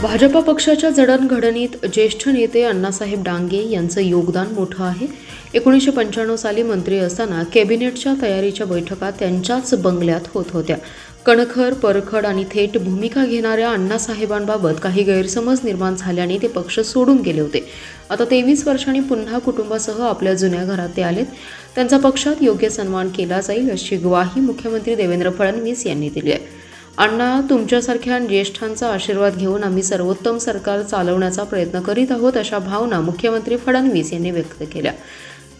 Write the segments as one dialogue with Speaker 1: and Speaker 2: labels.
Speaker 1: भाजपा पक्षाच्या जडणघडणीत ज्येष्ठ नेते अण्णासाहेब डांगे यांचं योगदान मोठं आहे। 1995 साली मंत्री असताना कॅबिनेटच्या तयारीच्या बैठका त्यांच्याच बंगल्यात होत होत्या। कणखर, परखड आणि थेट भूमिका घेणाऱ्या अण्णासाहेबांबाबत काही गैरसमज निर्माण झाल्याने ते पक्ष सोडून गेले होते। आता 23 वर्षांनी पुन्हा कुटुंबासह आपल्या जुन्या घरात ते आलेत। त्यांचा पक्षात योग्य सन्मान केला जाईल अशी ग्वाही मुख्यमंत्री देवेंद्र फडणवीस यांनी दिली आहे। अण्णा, तुमच्यासारख्या ज्येष्ठांचा आशीर्वाद घेऊन आम्ही सर्वोत्तम सरकार चालवण्याचा प्रयत्न करीत आहोत अशा भावना मुख्यमंत्री फडणवीस यांनी व्यक्त केल्या।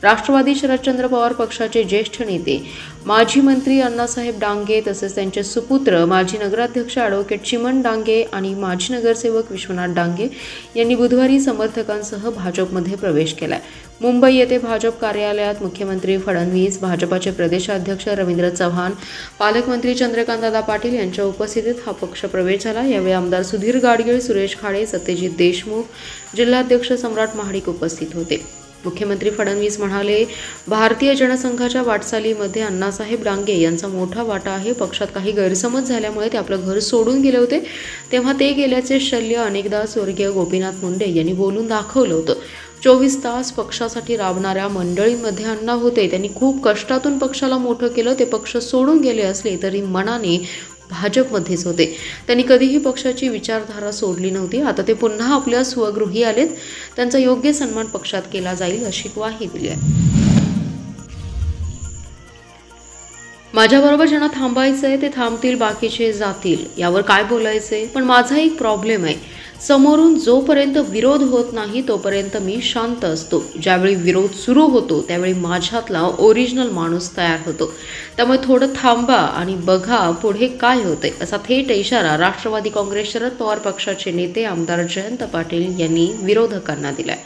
Speaker 1: राष्ट्रवादी शरदचंद्र पवार पक्षाचे ज्येष्ठ नेते माजी मंत्री अण्णासाहेब डांगे तसेच त्यांचे सुपुत्र माजी नगराध्यक्ष ॲडव्होकेट चिमण डांगे आणि माजी नगरसेवक विश्वनाथ डांगे यांनी बुधवारी समर्थकांसह भाजपमध्ये प्रवेश केलाय। मुंबई येथे भाजप कार्यालयात मुख्यमंत्री फडणवीस, भाजपाचे प्रदेशाध्यक्ष रवींद्र चव्हाण, पालकमंत्री चंद्रकांतदादा पाटील यांच्या उपस्थितीत हा पक्ष प्रवेश झाला। यावेळी आमदार सुधीर गाडगीळ, सुरेश खाडे, सत्यजित देशमुख, जिल्हाध्यक्ष सम्राट महाडिक उपस्थित होते। मुख्यमंत्री फडणवीस म्हणाले, भारतीय जनसंघाच्या वाटचालीमध्ये अण्णासाहेब डांगे यांचा मोठा वाटा आहे। पक्षात काही गैरसमज झाल्यामुळे ते आपलं घर सोडून गेले होते, तेव्हा ते गेल्याचे शल्य अनेकदा स्वर्गीय गोपीनाथ मुंडे यांनी बोलून दाखवलं होतं। 24 तास पक्षासाठी राबणाऱ्या मंडळींमध्ये अण्णा होते। त्यांनी खूप कष्टातून पक्षाला मोठं केलं। ते पक्ष सोडून गेले असले तरी मनाने भाजपमध्येच होते। त्यांनी कधीही पक्षाची विचारधारा सोडली नव्हती। आता ते पुन्हा आपल्या स्वगृही आलेत। त्यांचा योग्य सन्मान पक्षात केला जाईल अशी ग्वाही दिली आहे। माझ्याबरोबर ज्यांना थांबायचंय ते थांबतील, बाकीचे जातील, यावर काय बोलायचंय? पण माझा एक प्रॉब्लेम आहे, समोरून जोपर्यंत विरोध होत नाही तोपर्यंत मी शांत असतो। ज्यावेळी विरोध सुरू होतो त्यावेळी माझ्यातला ओरिजिनल माणूस तयार होतो। त्यामुळे थोडं थांबा आणि बघा पुढे काय होते, असा थेट इशारा राष्ट्रवादी काँग्रेस शरद पवार पक्षाचे नेते आमदार जयंत पाटील यांनी विरोधकांना दिलाय।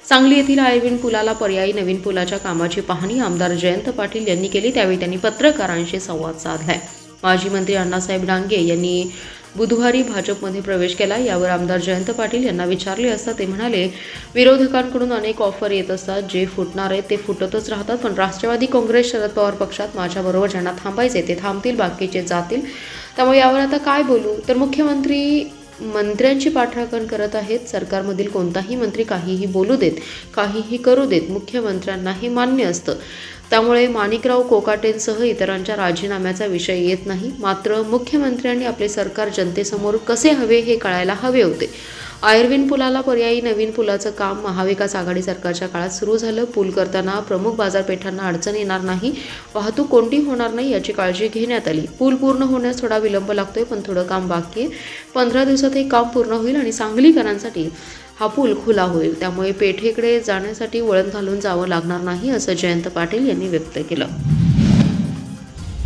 Speaker 1: सांगली येथील आयर्विन पुलाला पर्यायी नवीन पुलाच्या कामाची पाहणी आमदार जयंत पाटील यांनी केली। त्यावेळी त्यांनी पत्रकारांशी संवाद साधलाय। माजी मंत्री अण्णासाहेब डांगे यांनी बुधवारी भाजपमध्ये प्रवेश केला। यावर आमदार जयंत पाटील यांना विचारले असता ते म्हणाले, विरोधकांकडून अनेक ऑफर येत असतात, जे फुटणार आहेत ते फुटतच राहतात, पण राष्ट्रवादी काँग्रेस शरद पवार पक्षात माझ्याबरोबर ज्यांना थांबायचे ते थांबतील, बाकीचे जातील। त्यामुळे यावर आता काय बोलू? तर मुख्यमंत्री मंत्र्यांची पाठराखण करत आहेत। सरकारमधील कोणताही मंत्री काहीही बोलू देत, काहीही करू देत, मुख्यमंत्र्यांना हे मान्य असतं। त्यामुळे माणिकराव कोकाटेंसह इतरांच्या राजीनाम्याचा विषय येत नाही। मात्र मुख्यमंत्र्यांनी आपले सरकार जनतेसमोर कसे हवे हे कळायला हवे होते। आयर्विन पुलाला पर्यायी नवीन पुलाचं काम महाविकास आघाडी सरकारच्या काळात सुरू झालं। पूल करताना प्रमुख बाजारपेठांना अडचण येणार नाही, वाहतूक कोणती होणार नाही याची काळजी घेण्यात आली। पूल पूर्ण होण्यास थोडा विलंब लागतोय, पण थोडं काम बाकी आहे। 15 दिवसात हे काम पूर्ण होईल आणि सांगलीकरांसाठी हा पूल खुला होईल। त्यामुळे पेठेकडे जाण्यासाठी वळण घालून जावं लागणार नाही असं जयंत पाटील यांनी व्यक्त केलं।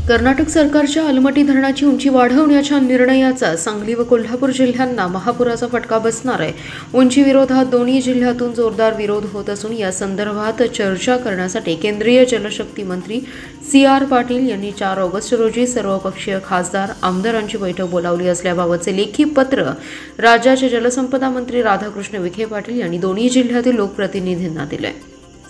Speaker 1: कर्नाटक सरकारच्या अलमटी धरणाची उंची वाढवण्याच्या निर्णयाचा सांगली व कोल्हापूर जिल्ह्यांना महापुराचा फटका बसणार आहे। उंची विरोधात दोन्ही जिल्ह्यातून जोरदार विरोध होत असून या संदर्भात चर्चा करण्यासाठी केंद्रीय जलशक्ती मंत्री CR पाटील यांनी 4 ऑगस्ट रोजी सर्वपक्षीय खासदार आमदारांची बैठक बोलावली असल्याबाबतचे लेखी पत्र राज्याचे जलसंपदा मंत्री राधाकृष्ण विखे पाटील यांनी दोन्ही जिल्ह्यातील लोकप्रतिनिधींना दिले।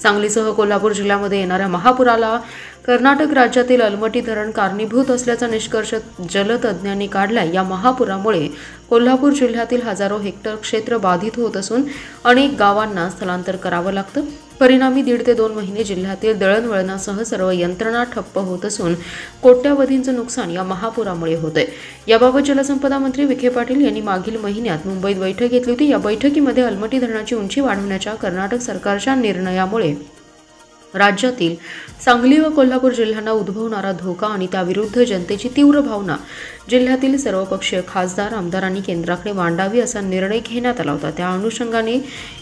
Speaker 1: सांगलीसह कोल्हापूर जिल्ह्यामध्ये येणाऱ्या महापुराला कर्नाटक राज्यातील अलमटी धरण कारणीभूत असल्याचा निष्कर्ष जलतज्ञांनी काढलाय। या महापुरामुळे कोल्हापूर जिल्ह्यातील हजारो हेक्टर क्षेत्र बाधित होत असून अनेक गावांना स्थलांतर करावं लागतं। परिणामी 1.5 ते 2 महिने जिल्ह्यातील दळणवळणासह सर्व यंत्रणा ठप्प होत असून कोट्यवधींचं नुकसान या महापुरामुळे होतंय। याबाबत जलसंपदा मंत्री विखे पाटील यांनी मागील महिन्यात मुंबईत बैठक घेतली होती। या बैठकीमध्ये अलमटी धरणाची उंची वाढवण्याच्या कर्नाटक सरकारच्या निर्णयामुळे राज्यातील सांगली व कोल्हापूर जिल्ह्यांना उद्भवणारा धोका आणि त्याविरुद्ध जनतेची तीव्र भावना जिल्ह्यातील सर्वपक्षीय खासदार आमदारांनी केंद्राकडे मांडावी असा निर्णय घेण्यात आला होता। त्या अनुषंगाने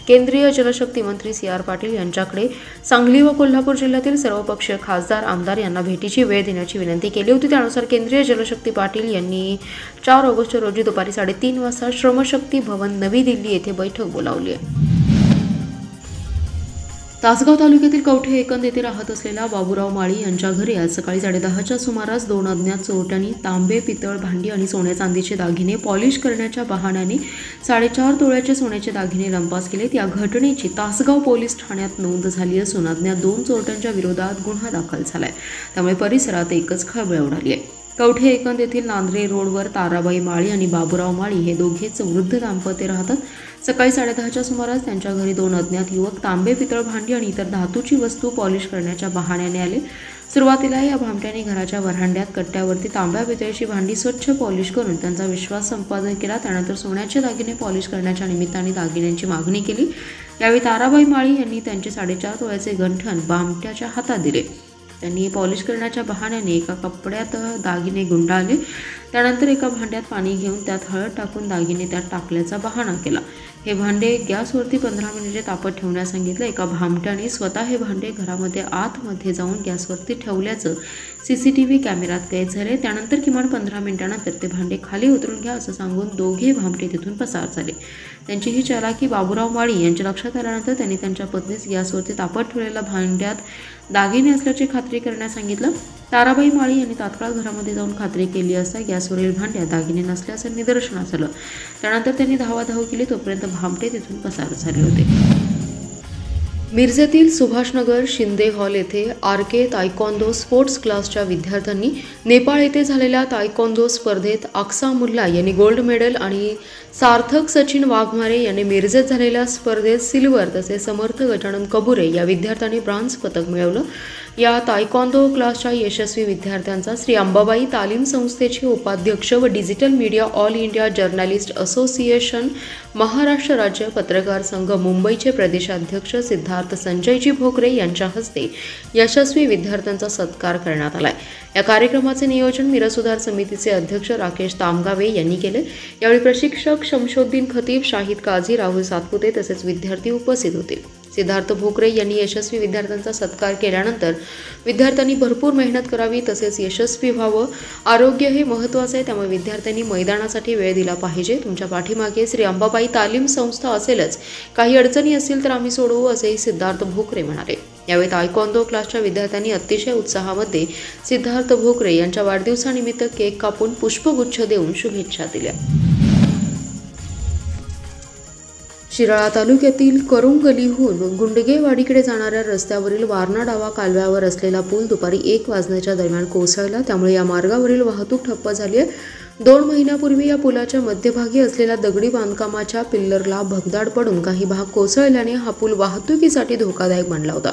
Speaker 1: केंद्रीय जलशक्ती मंत्री CR पाटील यांच्याकडे सांगली व कोल्हापूर जिल्ह्यातील सर्वपक्षीय खासदार आमदार यांना भेटीची वेळ देण्याची विनंती केली होती। त्यानुसार केंद्रीय जलशक्ती पाटील यांनी 4 ऑगस्ट रोजी दुपारी 3:30 वाजता श्रमशक्ती भवन नवी दिल्ली येथे बैठक बोलावली आहे। तासगाव तालुक्यातील कवठे एकंद येथे राहत असलेल्या बाबूराव माळी यांच्या घरी आज सकाळी 10:30च्या सुमारास 2 अज्ञात चोरट्यांनी तांबे, पितळ, भांडी आणि सोन्या चांदीचे दागिने पॉलिश करण्याच्या बहाण्याने 4.5 तोळ्याचे सोन्याचे दागिने लंपास केलेत। या घटनेची तासगाव पोलीस ठाण्यात नोंद झाली असून अज्ञात 2 चोरट्यांच्या विरोधात गुन्हा दाखल झालाय। त्यामुळे परिसरात एकच खळबळ उडाली आहे। कवठे एकंद येथील नांद्रे रोडवर ताराबाई माळी आणि बाबूराव माळी हे दोघेच वृद्ध दाम्पत्य राहतात. सकाळी 10:30च्या सुमारास त्यांच्या घरी 2 अज्ञात युवक तांबे, पितळ भांडी आणि इतर धातूची वस्तू पॉलिश करण्याच्या बहाण्याने आले. सुरुवातीला या भामट्यांनी घराच्या वरांड्यात कट्ट्यावरती तांब्या, पितळेची भांडी स्वच्छ पॉलिश करून त्यांचा विश्वास संपादन केला. त्यानंतर सोन्याचे दागिने पॉलिश करण्याच्या निमित्ताने दागिन्यांची मागणी केली. यावेळी ताराबाई माळी यांनी त्यांचे 4.5 तोळ्याचे गंठण भामट्याच्या हातात दिले. त्यांनी पॉलिश करण्याच्या बहाण्याने एका कपड्यात दागिने गुंडाळले. त्यानंतर एका भांड्यात पाणी घेऊन त्यात हळद टाकून दागिने त्यात टाकल्याचा बहाणा केला. हे भांडे गॅसवरती 15 मिनिटे तापत ठेवण्यास सांगितलं. एका भामट्याने स्वतः हे भांडे घरामध्ये आतमध्ये जाऊन गॅसवरती ठेवल्याचं CCTV कॅमेऱ्यात कैद झाले. त्यानंतर किमान 15 मिनिटांनंतर ते भांडे खाली उतरून घ्या असं सांगून दोघे भामटे तिथून पसार झाले. त्यांची ही चालाकी बाबूराव माळी यांच्या लक्षात आल्यानंतर त्यांनी त्यांच्या पत्नीस गॅसवरती तापत ठेवलेल्या भांड्यात दागिने असल्याची खात्री करण्यास सांगितलं. ताराबाई माळी यांनी तात्काळ घरामध्ये जाऊन खात्री केली असता गॅसवरील भांड्यात दागिने नसल्याचं निदर्शनास आलं. त्यानंतर त्यांनी धावाधाव केली. तोपर्यंत भामटे तिथून पसार झाले होते. मिरजेतील सुभाषनगर शिंदे हॉल येथे RK तायक्वांदो स्पोर्ट्स क्लासच्या विद्यार्थ्यांनी नेपाळ येथे झालेल्या तायक्वांदो स्पर्धेत अक्सा मुल्ला यांनी गोल्ड मेडल आणि सार्थक सचिन वाघमारे यांनी मिरजेत झालेल्या स्पर्धेत सिल्वर तसेच समर्थ गजानन कबुरे या विद्यार्थ्यांनी ब्रॉन्झ पदक मिळवलं. या तायक्वांदो क्लासच्या यशस्वी विद्यार्थ्यांचा श्री अंबाबाई तालीम संस्थेचे उपाध्यक्ष व digital media all India journalist association Maharashtra राज्य पत्रकार संघ मुंबईचे प्रदेशाध्यक्ष सिद्धार्थ संजयजी भोकरे यांच्या हस्ते यशस्वी विद्यार्थ्यांचा सत्कार करण्यात आलाय. या कार्यक्रमाचे नियोजन मिरजसुधार समितीचे अध्यक्ष राकेश तामगावे यांनी केले. यावेळी प्रशिक्षक शमशोद्दीन खतीब, शाहिद काझी, राहुल सातपुते तसेच विद्यार्थी उपस्थित होते. सिद्धार्थ भोकरे यांनी यशस्वी विद्यार्थ्यांचा सत्कार केल्यानंतर विद्यार्थ्यांनी भरपूर मेहनत करावी तसेच यशस्वी व्हावं. आरोग्य हे महत्त्वाचं आहे, त्यामुळे विद्यार्थ्यांनी मैदानासाठी वेळ दिला पाहिजे. तुमच्या पाठीमागे श्री अंबाबाई तालीम संस्था असेलच. काही अडचणी असतील तर आम्ही सोडवू असेही सिद्धार्थ भोकरे म्हणाले. यावेळी तायक्वांदो क्लासच्या विद्यार्थ्यांनी अतिशय उत्साहामध्ये सिद्धार्थ भोकरे यांच्या वाढदिवसानिमित्त केक कापून पुष्पगुच्छ देऊन शुभेच्छा दिल्या. शिराळा तालुक्यातील करुंगलीहून गुंडगेवाडीकडे जाणाऱ्या रस्त्यावरील वारणा डावा कालव्यावर असलेला पूल दुपारी 1 वाजण्याच्या दरम्यान कोसळला. त्यामुळे या मार्गावरील वाहतूक ठप्प झाली आहे. 2 महिन्यापूर्वी या पुलाच्या मध्यभागी असलेल्या दगडी बांधकामाच्या पिल्लरला भगदाड पडून काही भाग कोसळल्याने हा पूल वाहतुकीसाठी धोकादायक बनला होता.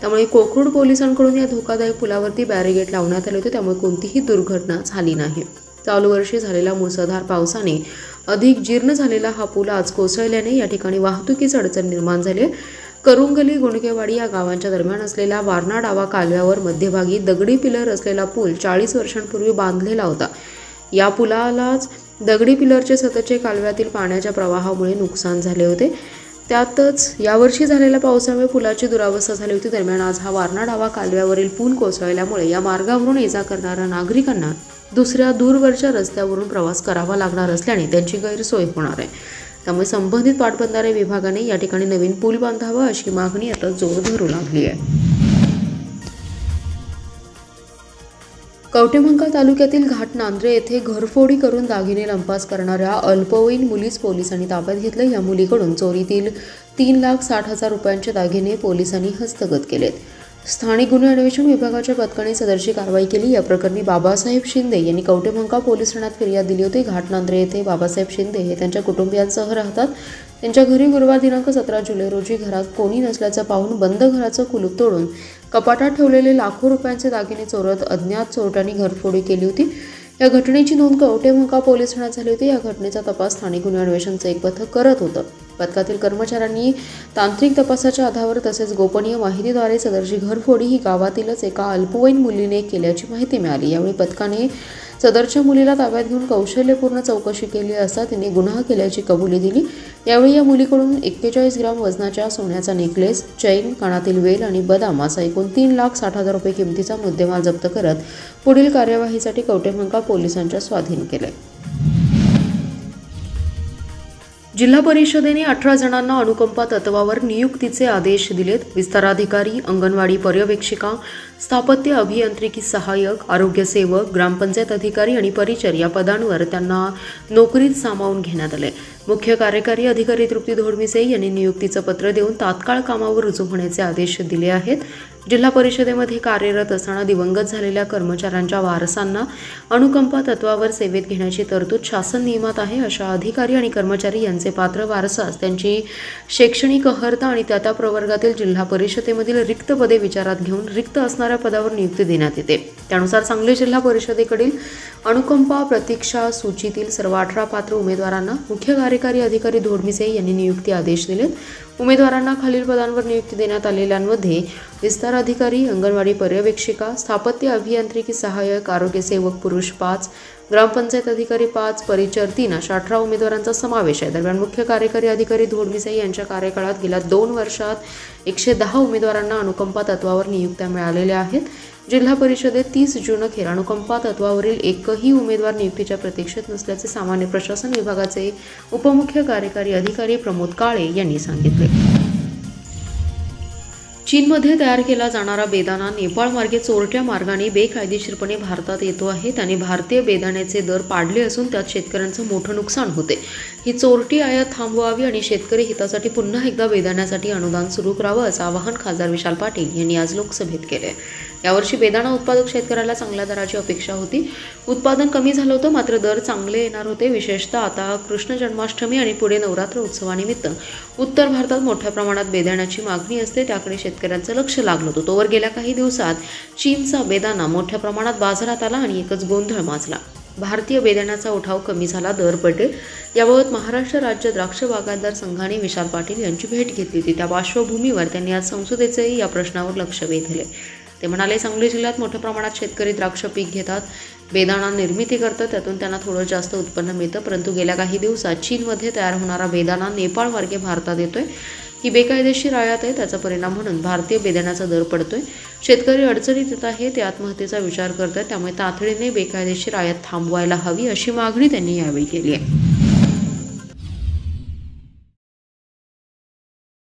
Speaker 1: त्यामुळे कोकरूड पोलिसांकडून या धोकादायक पुलावरती बॅरिगेट लावण्यात आले होते. त्यामुळे कोणतीही दुर्घटना झाली नाही. चालू वर्षी झालेल्या मुसळधार पावसाने अधिक जीर्ण झालेला हा पूल आज कोसळल्याने या ठिकाणी वाहतुकीची अडचण निर्माण झाली. करुंगली गुंडगेवाडी या गावांच्या दरम्यान असलेल्या वारणा डावा कालव्यावर मध्यभागी दगडी पिलर असलेला पूल 40 वर्षांपूर्वी बांधलेला होता. या पुलालाच दगडी पिलरचे सततचे कालव्यातील पाण्याच्या प्रवाहामुळे नुकसान झाले होते. त्यातच यावर्षी झालेल्या पावसामुळे पुलाची दुरावस्था झाली होती. दरम्यान आज हा वारणा डावा कालव्यावरील पूल कोसळल्यामुळे या मार्गावरून ये जा करणाऱ्या नागरिकांना दुसऱ्या दूरवरच्या रस्त्यावरून प्रवास करावा लागणार असल्याने त्यांची गैरसोय होणार आहे. त्यामुळे संबंधित पाटबंधारे विभागाने या ठिकाणी नवीन पूल बांधावा अशी मागणी आता जोर धरू लागली आहे. कवठेमंकाळ तालुक्यातील घाट नांद्रे येथे घरफोडी करून दागिने लंपास करणाऱ्या अल्पवयीन मुलीस पोलिसांनी ताब्यात घेतले. या मुलीकडून चोरीतील 3,60,000 रुपयांचे दागिने पोलिसांनी हस्तगत केलेत. स्थानिक गुन्हे अन्वेषण विभागाच्या पथकाने सदरची कारवाई केली. या प्रकरणी बाबासाहेब शिंदे यांनी कवठेमंकाळ पोलीस ठाण्यात फिर्याद दिली होती. घाट नांद्रे येथे बाबासाहेब शिंदे हे त्यांच्या कुटुंबियांसह राहतात. त्यांच्या घरी गुरुवार दिनांक 17 जुलै रोजी घरात कोणी नसल्याचं पाहून बंद घराचं कुलूप तोडून कपाटात ठेवलेले लाखो रुपयांचे दागिने चोरत अज्ञात चोरट्यांनी घरफोडी केली होती. या घटनेची नोंद कवठेमंकाळ पोलीस ठाण्यात झाली होती. या घटनेचा तपास स्थानिक गुन्हे अन्वेषणचं एक पथक करत होतं. पथकातील कर्मचाऱ्यांनी तांत्रिक तपासाच्या आधारावर तसेच गोपनीय माहितीद्वारे सदरची घरफोडी ही गावातीलच एका अल्पवयीन मुलीने केल्याची माहिती मिळाली. यावेळी पथकाने सदरच्या मुलीला ताब्यात घेऊन कौशल्यपूर्ण चौकशी केली असता तिने गुन्हा केल्याची कबुली दिली. यावेळी या मुलीकडून 41 ग्राम वजनाच्या सोन्याचा नेकलेस, चैन, कानातील वेल आणि बदाम असा एकूण 3,60,000 रुपये किमतीचा मुद्देमाल जप्त करत पुढील कार्यवाहीसाठी कवठेमंकाळ पोलिसांच्या स्वाधीन केले. जिल्हा परिषदेने 18 जणांना अनुकंपा तत्वावर नियुक्तीचे आदेश दिलेत. विस्ताराधिकारी, अंगणवाडी पर्यवेक्षिका, स्थापत्य अभियांत्रिकी सहाय्यक, आरोग्य सेवक, ग्रामपंचायत अधिकारी आणि परिचर या पदांवर त्यांना नोकरीत सामावून घेण्यात आले. मुख्य कार्यकारी अधिकारी तृप्ती धोडमिसे यांनी नियुक्तीचं पत्र देऊन तात्काळ कामावर रुजू होण्याचे आदेश दिले आहेत. जिल्हा परिषदेमध्ये कार्यरत असताना दिवंगत झालेल्या कर्मचाऱ्यांच्या वारसांना अनुकंपा तत्वावर सेवेत घेण्याची तरतूद शासन नियमात आहे। अशा अधिकारी आणि कर्मचारी यांचे पात्र वारसास त्यांची शैक्षणिक अर्हता आणि त्या प्रवर्गातील जिल्हा परिषदेमधील रिक्त पदे विचारात घेऊन रिक्त असणाऱ्या पदावर नियुक्ती देण्यात येते। त्यानुसार सांगली जिल्हा परिषदेकडील अनुकंपा प्रतीक्षा सूचीतील सर्व 18 पात्र उमेदवारांना मुख्य कार्यकारी अधिकारी धोडमिसे यांनी नियुक्ती आदेश दिलेत। उमेदवारांना खालील पदांवर नियुक्ती देण्यात आलेल्यांमध्ये विस्तार अधिकारी, अंगणवाडी पर्यवेक्षिका, स्थापत्य अभियांत्रिकी सहाय्यक, आरोग्य सेवक पुरुष 5, ग्रामपंचायत अधिकारी 5, परिचर 3 अशा 18 उमेदवारांचा समावेश आहे। दरम्यान मुख्य कार्यकारी अधिकारी धोडमिसे यांच्या कार्यकाळात गेल्या 2 वर्षात 110 उमेदवारांना अनुकंपा तत्वावर नियुक्त्या मिळालेल्या आहेत। जिल्हा परिषदेत 30 जून अखेर अनुकंपा तत्वावरील एकही उमेदवार नियुक्तीच्या प्रतीक्षेत नसल्याचे सामान्य प्रशासन विभागाचे उपमुख्य कार्यकारी अधिकारी प्रमोद काळे यांनी सांगितले। चीनमध्ये तयार केला जाणारा बेदाणा नेपाळ मार्गे चोरट्या मार्गाने बेकायदेशीरपणे भारतात येतो आहे। त्याने भारतीय बेदाण्याचे दर पाडले असून त्यात शेतकऱ्यांचं मोठं नुकसान होते। ही चोरटी आयात थांबवावी आणि शेतकरी हितासाठी पुन्हा एकदा बेदाण्यासाठी अनुदान सुरू करावं असं आवाहन खासदार विशाल पाटील यांनी आज लोकसभेत केले। यावर्षी बेदाणा उत्पादक शेतकऱ्याला चांगल्या दराची अपेक्षा होती। उत्पादन कमी झालं होतं, मात्र दर चांगले येणार होते। विशेषतः आता कृष्ण जन्माष्टमी आणि पुढे नवरात्र उत्सवानिमित्त उत्तर भारतात मोठ्या प्रमाणात बेदाण्याची मागणी असते, त्याकडे शेतकऱ्यांचं लक्ष लागलं होतं। तोवर गेल्या काही दिवसात चीनचा बेदाणा मोठ्या प्रमाणात बाजारात आला आणि एकच गोंधळ माजला। भारतीय बेदाण्याचा उठाव कमी झाला, दर पडेल याबाबत महाराष्ट्र राज्य द्राक्ष बागायतदार संघाने विशाल पाटील यांची भेट घेतली होती। त्या पार्श्वभूमीवर त्यांनी आज संसदेचे या प्रश्नावर लक्ष वेधले। ते म्हणाले, सांगली जिल्ह्यात मोठ्या प्रमाणात शेतकरी द्राक्ष पीक घेतात, बेदाणा निर्मिती करतात, त्यातून त्यांना थोडं जास्त उत्पन्न मिळतं। परंतु गेल्या काही दिवसात चीनमध्ये तयार होणारा बेदाणा नेपाळ मार्गे भारतात येतोय। ही बेकायदेशीर आयात आहे, त्याचा परिणाम म्हणून भारतीय बेदाण्याचा दर पडतोय। शेतकरी अडचणीत येत आहे, ते आत्महत्येचा विचार करतात, त्यामुळे तातडीने बेकायदेशीर आयात थांबवायला हवी अशी मागणी त्यांनी यावेळी केली आहे।